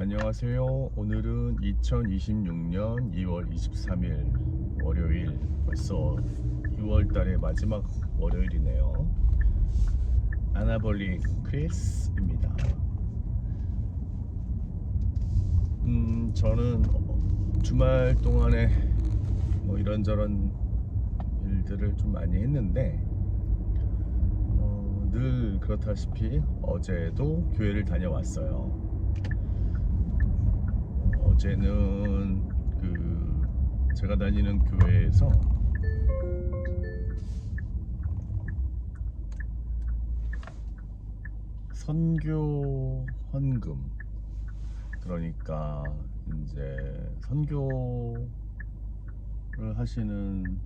안녕하세요. 오늘은 2026년 2월 23일 월요일. 벌써 6월 달의 마지막 월요일이네요. 아나볼릭 크리스입니다. 저는 주말 동안에 뭐 이런저런 일들을 좀 많이 했는데 늘 그렇다시피 어제도 교회를 다녀왔어요. 어제는 제가 다니는 교회에서 선교 헌금, 그러니까 이제 선교를 하시는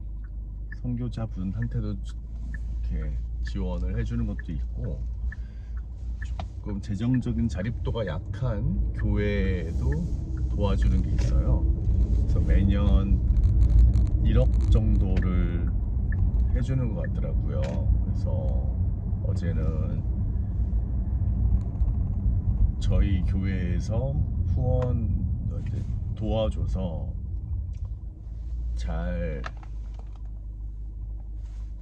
선교자분한테도 이렇게 지원을 해주는 것도 있고, 조금 재정적인 자립도가 약한 교회에도 도와주는 게 있어요. 그래서 매년 1억 정도를 해주는 것 같더라고요. 그래서 어제는 저희 교회에서 후원 도와줘서 잘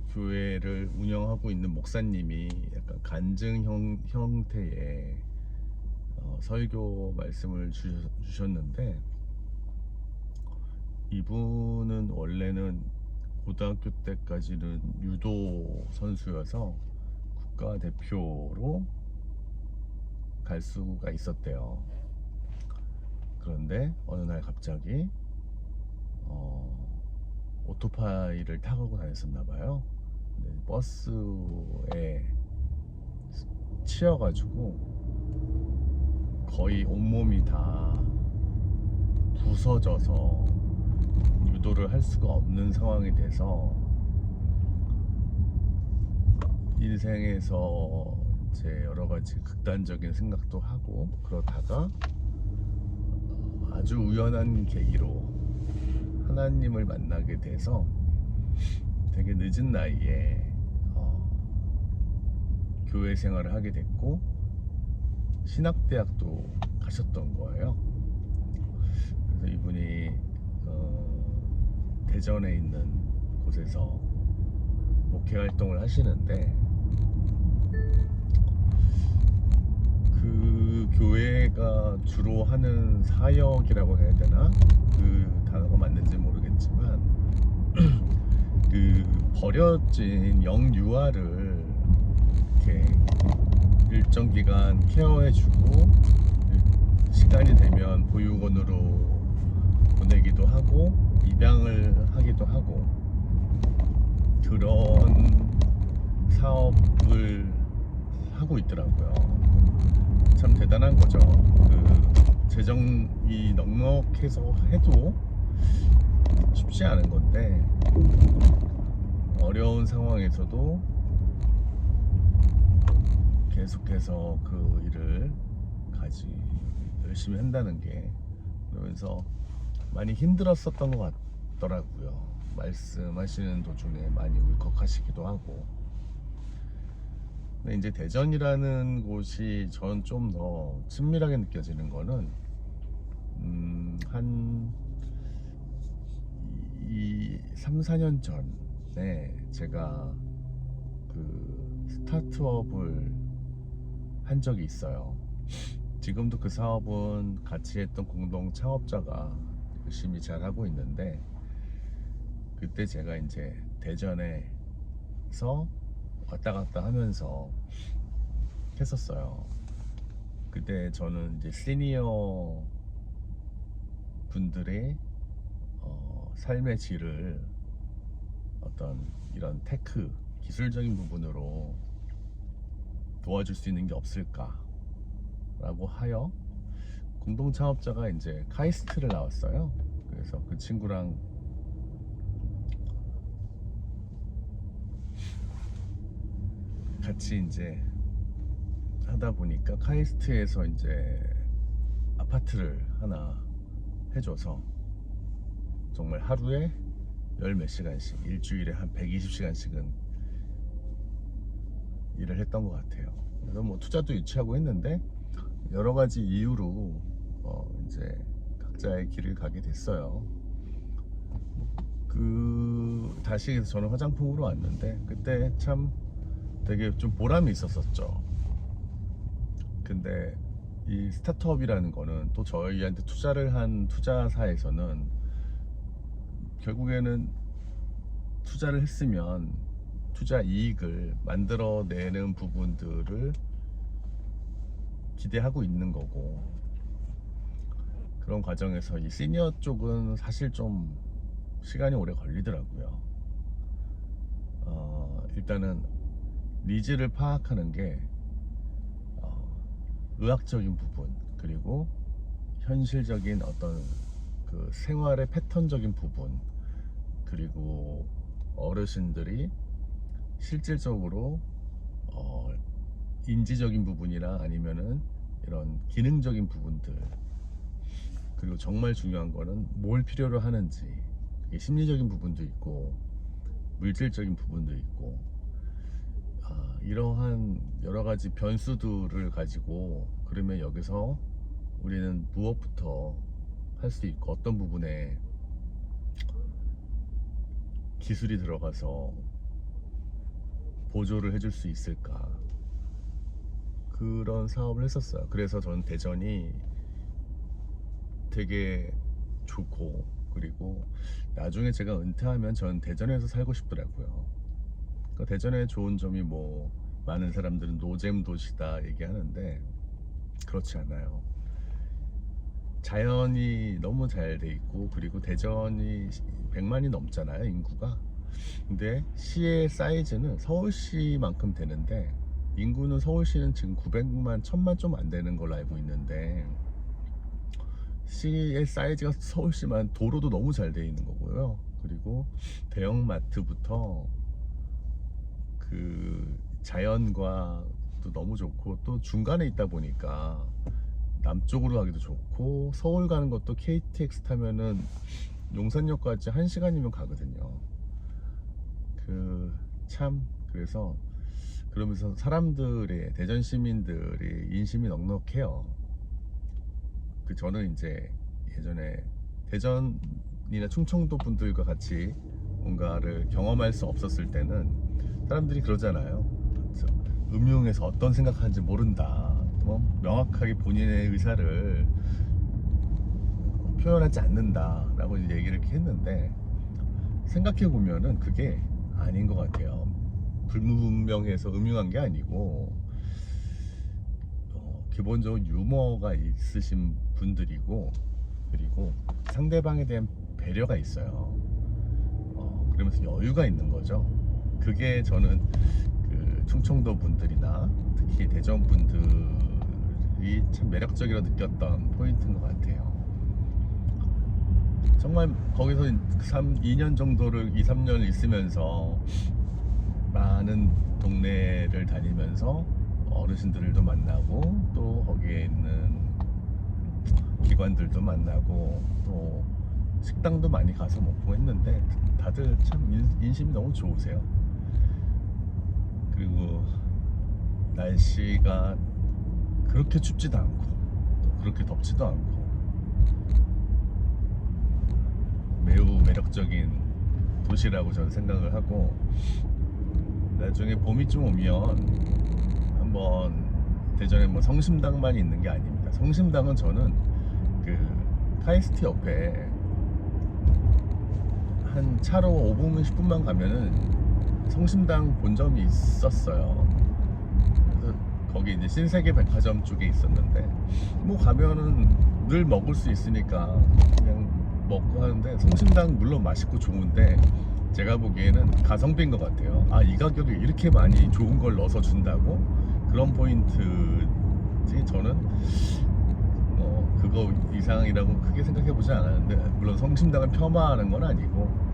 교회를 운영하고 있는 목사님이 약간 간증 형태의 설교 말씀을 주셨는데, 이분은 원래는 고등학교 때까지는 유도 선수여서 국가대표로 갈 수가 있었대요. 그런데 어느 날 갑자기 오토바이를 타고 다녔었나 봐요. 버스에 치여가지고 거의 온몸이 다 부서져서 유도를 할 수가 없는 상황이 돼서, 인생에서 이제 여러 가지 극단적인 생각도 하고 그러다가 아주 우연한 계기로 하나님을 만나게 돼서 되게 늦은 나이에 교회 생활을 하게 됐고, 신학대학도 가셨던 거예요. 그래서 이분이 대전에 있는 곳에서 목회 활동을 하시는데, 그 교회가 주로 하는 사역이라고 해야 되나? 그 단어가 맞는지 모르겠지만 그 버려진 영유아를 이렇게 일정 기간 케어해주고, 시간이 되면 보육원으로 보내기도 하고 입양을 하기도 하고, 그런 사업을 하고 있더라고요. 참 대단한 거죠. 재정이 넉넉해서 해도 쉽지 않은 건데, 어려운 상황에서도 계속해서 그 일을 열심히 한다는 게, 그러면서 많이 힘들었었던 것 같더라고요. 말씀하시는 도중에 많이 울컥하시기도 하고. 근데 이제 대전이라는 곳이 전 좀 더 친밀하게 느껴지는 거는 한 3, 4년 전에 제가 그 스타트업을 한 적이 있어요. 지금도 그 사업은 같이 했던 공동 창업자가 열심히 잘 하고 있는데, 그때 제가 이제 대전에서 왔다 갔다 하면서 했었어요. 그때 저는 이제 시니어 분들의 삶의 질을 어떤 이런 테크 기술적인 부분으로 도와줄 수 있는 게 없을까 라고 하여, 공동 창업자가 이제 카이스트를 나왔어요. 그래서 그 친구랑 같이 이제 하다 보니까 카이스트에서 이제 아파트를 하나 해줘서 정말 하루에 열 몇 시간씩, 일주일에 한 120시간씩은 일을 했던 것 같아요. 그래서 뭐 투자도 유치하고 했는데, 여러 가지 이유로 이제 각자의 길을 가게 됐어요. 다시 저는 화장품으로 왔는데 그때 참 되게 좀 보람이 있었었죠. 근데 이 스타트업이라는 거는 또 저희한테 투자를 한 투자사에서는 결국에는 투자를 했으면 투자 이익을 만들어내는 부분들을 기대하고 있는 거고, 그런 과정에서 이 시니어 쪽은 사실 좀 시간이 오래 걸리더라고요. 일단은 니즈를 파악하는 게 의학적인 부분, 그리고 현실적인 어떤 그 생활의 패턴적인 부분, 그리고 어르신들이 실질적으로 인지적인 부분이나 아니면은 이런 기능적인 부분들, 그리고 정말 중요한 거는 뭘 필요로 하는지, 그게 심리적인 부분도 있고 물질적인 부분도 있고, 이러한 여러 가지 변수들을 가지고, 그러면 여기서 우리는 무엇부터 할 수 있고 어떤 부분에 기술이 들어가서 보조를 해줄 수 있을까, 그런 사업을 했었어요. 그래서 저는 대전이 되게 좋고, 그리고 나중에 제가 은퇴하면 저는 대전에서 살고 싶더라고요. 그러니까 대전의 좋은 점이 뭐, 많은 사람들은 노잼 도시다 얘기하는데 그렇지 않아요. 자연이 너무 잘 돼 있고, 그리고 대전이 100만이 넘잖아요, 인구가. 근데 시의 사이즈는 서울시만큼 되는데, 인구는 서울시는 지금 900만, 1000만 좀 안 되는 걸로 알고 있는데, 시의 사이즈가 서울시만, 도로도 너무 잘 돼 있는 거고요. 그리고 대형마트부터 그 자연과 또 너무 좋고, 또 중간에 있다 보니까 남쪽으로 가기도 좋고, 서울 가는 것도 KTX 타면은 용산역까지 1시간이면 가거든요. 그래서 그러면서 사람들의, 대전 시민들이 인심이 넉넉해요. 저는 이제 예전에 대전이나 충청도 분들과 같이 뭔가를 경험할 수 없었을 때는 사람들이 그러잖아요. 그렇죠? 음흉에서 어떤 생각하는지 모른다, 명확하게 본인의 의사를 표현하지 않는다 라고 얘기를 이렇게 했는데, 생각해 보면은 그게 아닌 것 같아요. 불문명해서 음흉한 게 아니고, 기본적으로 유머가 있으신 분들이고, 그리고 상대방에 대한 배려가 있어요. 그러면서 여유가 있는 거죠. 그게 저는 그 충청도 분들이나 특히 대전 분들이 참 매력적이라 느꼈던 포인트인 것 같아요. 정말 거기서 2년 정도를 2, 3년 있으면서 많은 동네를 다니면서 어르신들도 만나고, 또 거기에 있는 기관들도 만나고, 또 식당도 많이 가서 먹고 했는데, 다들 참 인심이 너무 좋으세요. 그리고 날씨가 그렇게 춥지도 않고 그렇게 덥지도 않고, 매우 매력적인 도시라고 저는 생각을 하고, 나중에 봄이 좀 오면 한번, 대전에 뭐 성심당만 있는 게 아닙니다. 성심당은 저는 그 카이스트 옆에 한 차로 5분 10분만 가면은 성심당 본점이 있었어요. 그래서 거기 이제 신세계 백화점 쪽에 있었는데, 뭐 가면은 늘 먹을 수 있으니까 그냥 먹고 하는데, 성심당 물론 맛있고 좋은데 제가 보기에는 가성비인 것 같아요. 이 가격에 이렇게 많이 좋은 걸 넣어서 준다고? 그런 포인트지. 저는 그거 이상이라고 크게 생각해 보지 않았는데, 물론 성심당을 폄하하는 건 아니고,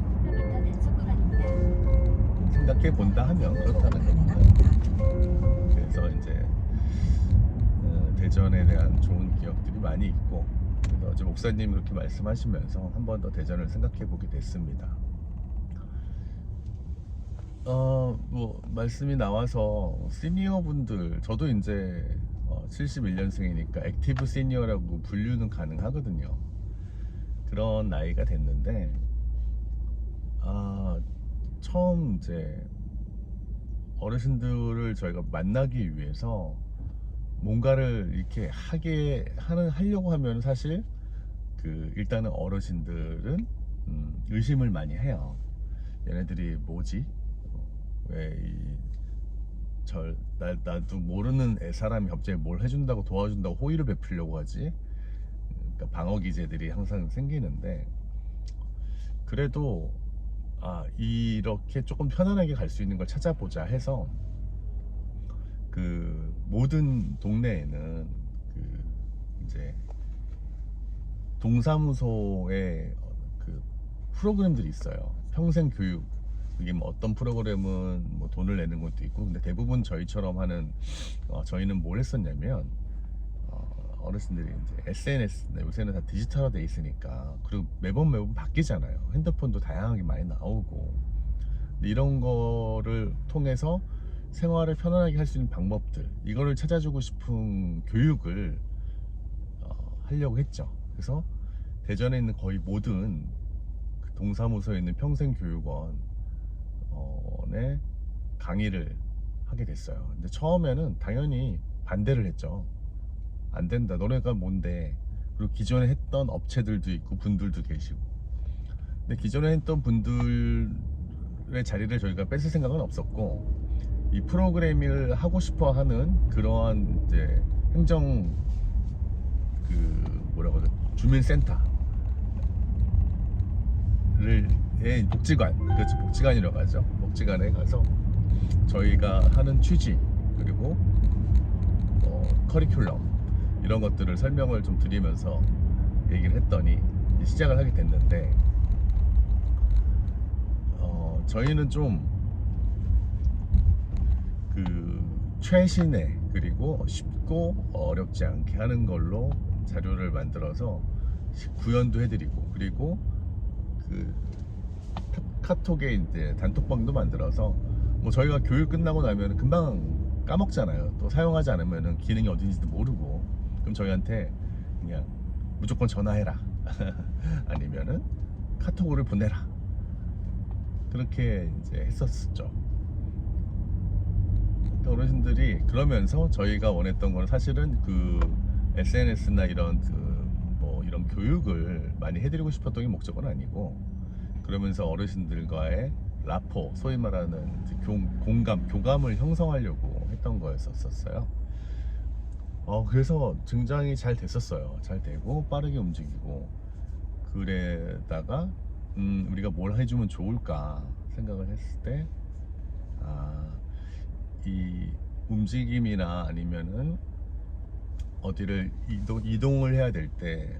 생각해 본다 하면 그렇다는 겁니다. 그래서 이제 대전에 대한 좋은 기억들이 많이 있고, 그래서 어제 목사님이 그렇게 말씀하시면서 한 번 더 대전을 생각해 보게 됐습니다. 뭐 말씀이 나와서 시니어 분들, 저도 이제 71년생이니까 액티브 시니어라고 분류는 가능하거든요. 그런 나이가 됐는데 처음 이제 어르신들을 저희가 만나기 위해서 뭔가를 이렇게 하려고 하면 사실 일단은 어르신들은 의심을 많이 해요. 얘네들이 뭐지? 나도 모르는 사람이 갑자기 뭘 해준다고 도와준다고 호의를 베풀려고 하지? 그러니까 방어 기제들이 항상 생기는데, 그래도 이렇게 조금 편안하게 갈 수 있는 걸 찾아보자 해서 모든 동네에는 이제 동사무소에 프로그램들이 있어요. 평생 교육. 이게 뭐 어떤 프로그램은 뭐 돈을 내는 것도 있고, 근데 대부분 저희처럼 하는 저희는 뭘 했었냐면 어르신들이 이제 SNS, 요새는 다 디지털화 돼 있으니까, 그리고 매번 바뀌잖아요. 핸드폰도 다양하게 많이 나오고, 근데 이런 거를 통해서 생활을 편안하게 할 수 있는 방법들, 이거를 찾아주고 싶은 교육을 하려고 했죠. 그래서 대전에 있는 거의 모든 동사무소에 있는 평생교육원에 강의를 하게 됐어요. 근데 처음에는 당연히 반대를 했죠. 안 된다, 너네가 뭔데. 그리고 기존에 했던 업체들도 있고 분들도 계시고, 근데 기존에 했던 분들의 자리를 저희가 뺏을 생각은 없었고, 이 프로그램을 하고 싶어 하는 그러한 이제 행정 주민센터를 복지관, 그렇죠, 복지관이라고 하죠. 복지관에 가서 저희가 하는 취지, 그리고 커리큘럼, 이런 것들을 설명을 좀 드리면서 얘기를 했더니 시작을 하게 됐는데, 저희는 좀 최신의, 그리고 쉽고 어렵지 않게 하는 걸로 자료를 만들어서 구현도 해드리고, 그리고 카톡에 이제 단톡방도 만들어서, 뭐 저희가 교육 끝나고 나면 금방 까먹잖아요. 또 사용하지 않으면 기능이 어딘지도 모르고, 그럼 저희한테 그냥 무조건 전화해라 아니면은 카톡으로 보내라, 그렇게 이제 했었죠. 어르신들이 그러면서 저희가 원했던 건 사실은 SNS나 이런 이런 교육을 많이 해드리고 싶었던 게 목적은 아니고, 그러면서 어르신들과의 라포, 소위 말하는 교감을 형성하려고 했던 거였었어요. 그래서 굉장히 잘 됐었어요. 잘 되고 빠르게 움직이고, 그래다가 우리가 뭘 해주면 좋을까 생각을 했을 때, 이 움직임이나 아니면은 어디를 이동을 해야 될 때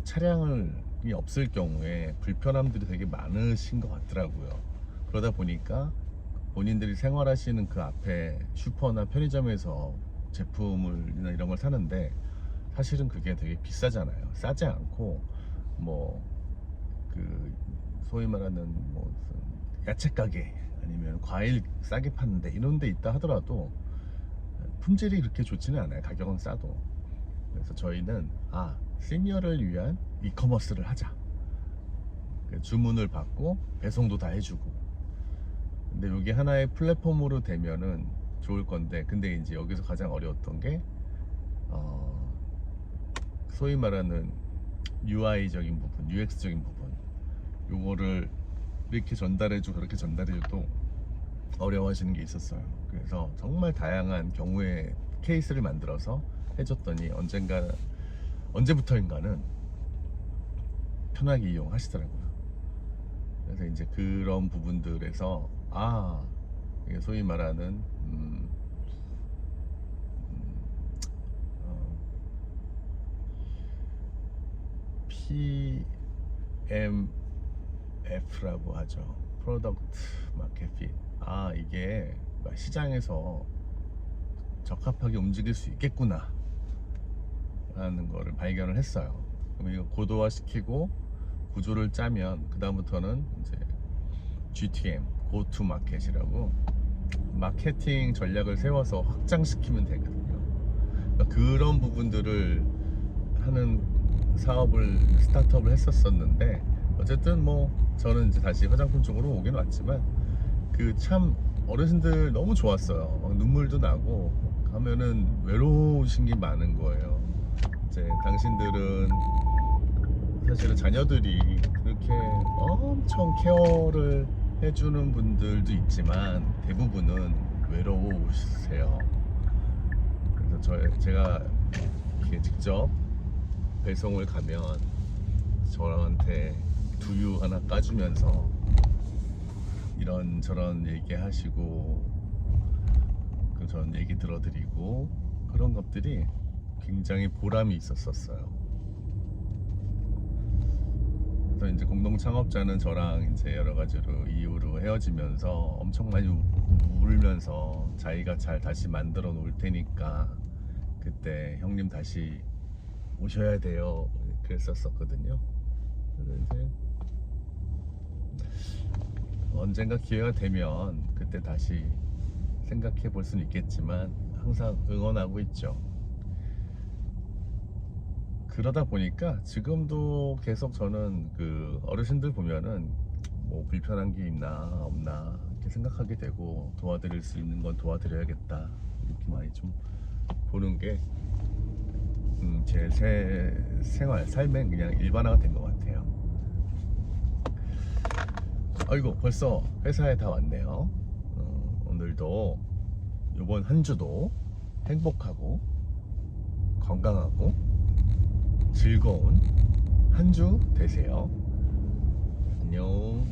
차량이 없을 경우에 불편함들이 되게 많으신 것 같더라고요. 그러다 보니까 본인들이 생활하시는 그 앞에 슈퍼나 편의점에서 제품이나 이런 걸 사는데, 사실은 그게 되게 비싸잖아요. 싸지 않고 소위 말하는 야채 가게, 아니면 과일 싸게 파는데, 이런 데 있다 하더라도 품질이 그렇게 좋지는 않아요. 가격은 싸도. 그래서 저희는 시니어를 위한 이커머스를 하자. 주문을 받고 배송도 다 해주고, 근데 이게 하나의 플랫폼으로 되면은 좋을 건데, 근데 이제 여기서 가장 어려웠던 게 소위 말하는 UI적인 부분, UX적인 부분, 요거를 이렇게 전달해주고 저렇게 전달해줘도 어려워하시는 게 있었어요. 그래서 정말 다양한 경우의 케이스를 만들어서 해줬더니 언제부터인가는 편하게 이용하시더라고요. 그래서 이제 그런 부분들에서 이게 소위 말하는 PMF라고 하죠. 프로덕트 마켓 핏. 이게 시장에서 적합하게 움직일 수 있겠구나 라는 거를 발견을 했어요. 그럼 이거 고도화시키고 구조를 짜면, 그 다음부터는 이제 GTM, Go to Market이라고 마케팅 전략을 세워서 확장시키면 되거든요. 그런 부분들을 하는 사업을 스타트업을 했었었는데, 어쨌든 뭐 저는 이제 다시 화장품 쪽으로 오긴 왔지만 그 참 어르신들 너무 좋았어요. 막 눈물도 나고 가면은 외로우신 게 많은 거예요. 이제 당신들은 사실은 자녀들이 그렇게 엄청 케어를 해주는 분들도 있지만 대부분은 외로우세요. 그래서 제가 이렇게 직접 배송을 가면 저한테 두유 하나 까주면서 이런저런 얘기하시고 전 얘기 들어드리고 그런 것들이 굉장히 보람이 있었어요. 그래서 이제 공동 창업자는 저랑 이제 여러 가지로 이유로 헤어지면서 엄청 많이 울면서 자기가 잘 다시 만들어 놓을 테니까 그때 형님 다시 오셔야 돼요 그랬었거든요. 그래서 이제 언젠가 기회가 되면 그때 다시 생각해 볼 수는 있겠지만 항상 응원하고 있죠. 그러다 보니까 지금도 계속 저는 그 어르신들 보면은 뭐 불편한 게 있나 없나 이렇게 생각하게 되고 도와드릴 수 있는 건 도와드려야겠다 이렇게 많이 좀 보는 게 제 생활 삶의 그냥 일반화가 된 것 같아요. 아이고 벌써 회사에 다 왔네요. 오늘도 이번 한 주도 행복하고 건강하고 즐거운 한 주 되세요. 안녕.